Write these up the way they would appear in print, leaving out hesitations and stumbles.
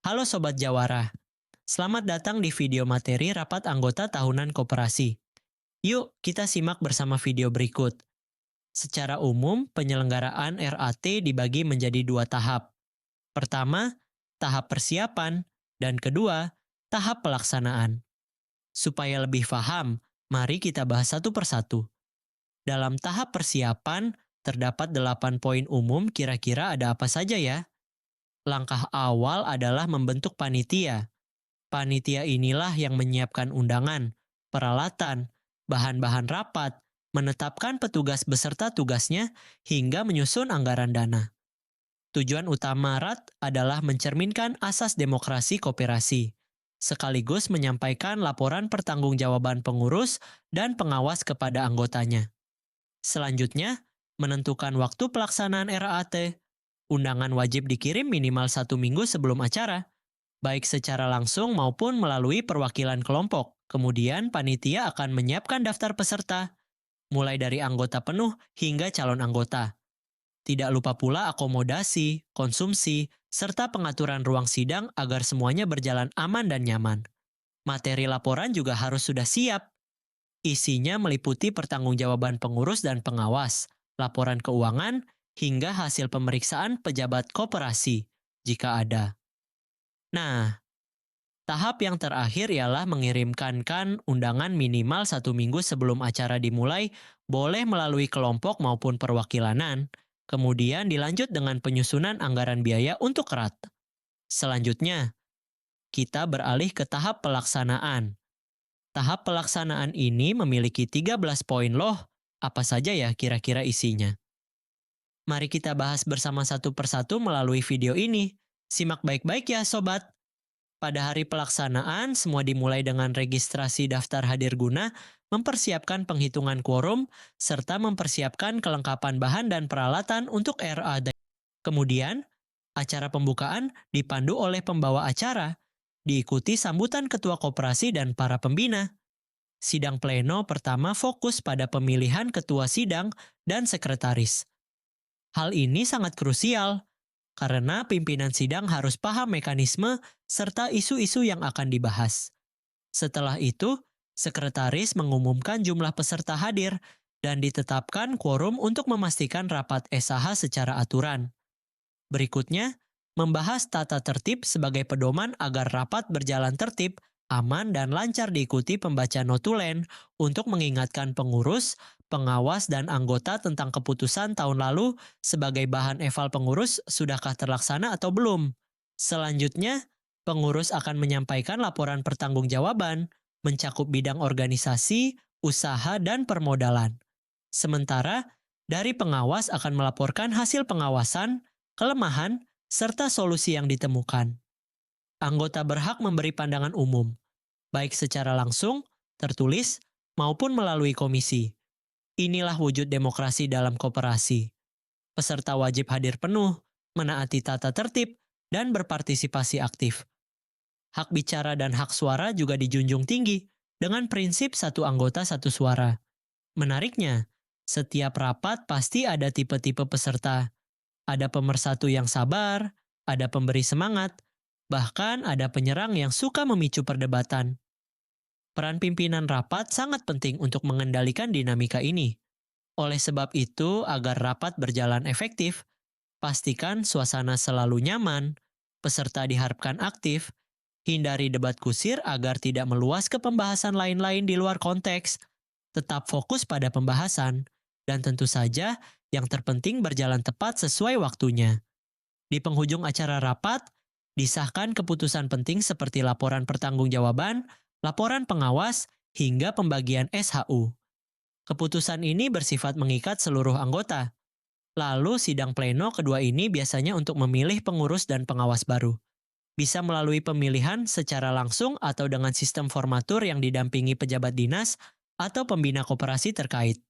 Halo Sobat Jawara, selamat datang di video materi rapat anggota tahunan koperasi. Yuk, kita simak bersama video berikut. Secara umum, penyelenggaraan RAT dibagi menjadi dua tahap. Pertama, tahap persiapan, dan kedua, tahap pelaksanaan. Supaya lebih paham, mari kita bahas satu persatu. Dalam tahap persiapan, terdapat 8 poin umum kira-kira ada apa saja ya? Langkah awal adalah membentuk panitia. Panitia inilah yang menyiapkan undangan, peralatan, bahan-bahan rapat, menetapkan petugas beserta tugasnya, hingga menyusun anggaran dana. Tujuan utama RAT adalah mencerminkan asas demokrasi koperasi, sekaligus menyampaikan laporan pertanggungjawaban pengurus dan pengawas kepada anggotanya. Selanjutnya, menentukan waktu pelaksanaan RAT. Undangan wajib dikirim minimal 1 minggu sebelum acara, baik secara langsung maupun melalui perwakilan kelompok. Kemudian panitia akan menyiapkan daftar peserta, mulai dari anggota penuh hingga calon anggota. Tidak lupa pula akomodasi, konsumsi, serta pengaturan ruang sidang agar semuanya berjalan aman dan nyaman. Materi laporan juga harus sudah siap. Isinya meliputi pertanggungjawaban pengurus dan pengawas, laporan keuangan, hingga hasil pemeriksaan pejabat koperasi, jika ada. Nah, tahap yang terakhir ialah mengirimkan undangan minimal 1 minggu sebelum acara dimulai, boleh melalui kelompok maupun perwakilanan. Kemudian dilanjut dengan penyusunan anggaran biaya untuk RAT. Selanjutnya, kita beralih ke tahap pelaksanaan. Tahap pelaksanaan ini memiliki 13 poin loh. Apa saja ya kira-kira isinya? Mari kita bahas bersama satu persatu melalui video ini. Simak baik-baik ya sobat. Pada hari pelaksanaan, semua dimulai dengan registrasi daftar hadir guna, mempersiapkan penghitungan quorum, serta mempersiapkan kelengkapan bahan dan peralatan untuk RAT. Kemudian, acara pembukaan dipandu oleh pembawa acara, diikuti sambutan ketua koperasi dan para pembina. Sidang pleno pertama fokus pada pemilihan ketua sidang dan sekretaris. Hal ini sangat krusial, karena pimpinan sidang harus paham mekanisme serta isu-isu yang akan dibahas. Setelah itu, sekretaris mengumumkan jumlah peserta hadir dan ditetapkan quorum untuk memastikan rapat SAH secara aturan. Berikutnya, membahas tata tertib sebagai pedoman agar rapat berjalan tertib, aman, dan lancar diikuti pembaca notulen untuk mengingatkan pengurus, pengawas, dan anggota tentang keputusan tahun lalu sebagai bahan eval pengurus sudahkah terlaksana atau belum. Selanjutnya, pengurus akan menyampaikan laporan pertanggungjawaban, mencakup bidang organisasi, usaha, dan permodalan. Sementara, dari pengawas akan melaporkan hasil pengawasan, kelemahan, serta solusi yang ditemukan. Anggota berhak memberi pandangan umum, baik secara langsung, tertulis, maupun melalui komisi. Inilah wujud demokrasi dalam koperasi. Peserta wajib hadir penuh, menaati tata tertib, dan berpartisipasi aktif. Hak bicara dan hak suara juga dijunjung tinggi, dengan prinsip satu anggota satu suara. Menariknya, setiap rapat pasti ada tipe-tipe peserta. Ada pemersatu yang sabar, ada pemberi semangat, bahkan ada penyerang yang suka memicu perdebatan. Peran pimpinan rapat sangat penting untuk mengendalikan dinamika ini. Oleh sebab itu, agar rapat berjalan efektif, pastikan suasana selalu nyaman, peserta diharapkan aktif, hindari debat kusir agar tidak meluas ke pembahasan lain-lain di luar konteks, tetap fokus pada pembahasan, dan tentu saja yang terpenting berjalan tepat sesuai waktunya. Di penghujung acara rapat, disahkan keputusan penting seperti laporan pertanggungjawaban, laporan pengawas, hingga pembagian SHU. Keputusan ini bersifat mengikat seluruh anggota. Lalu sidang pleno kedua ini biasanya untuk memilih pengurus dan pengawas baru. Bisa melalui pemilihan secara langsung atau dengan sistem formatur yang didampingi pejabat dinas atau pembina koperasi terkait.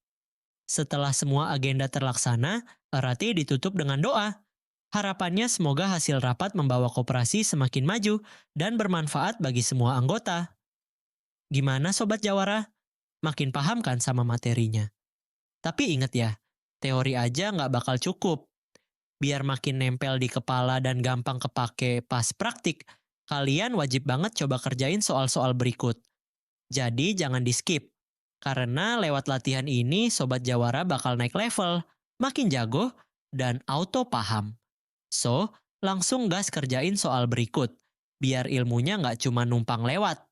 Setelah semua agenda terlaksana, RAT ditutup dengan doa. Harapannya semoga hasil rapat membawa koperasi semakin maju dan bermanfaat bagi semua anggota. Gimana Sobat Jawara? Makin paham kan sama materinya? Tapi ingat ya, teori aja nggak bakal cukup. Biar makin nempel di kepala dan gampang kepake pas praktik, Kalian wajib banget coba kerjain soal-soal berikut. Jadi jangan di-skip. Karena lewat latihan ini Sobat Jawara bakal naik level, makin jago, dan auto paham. So, langsung gas kerjain soal berikut. Biar ilmunya nggak cuma numpang lewat,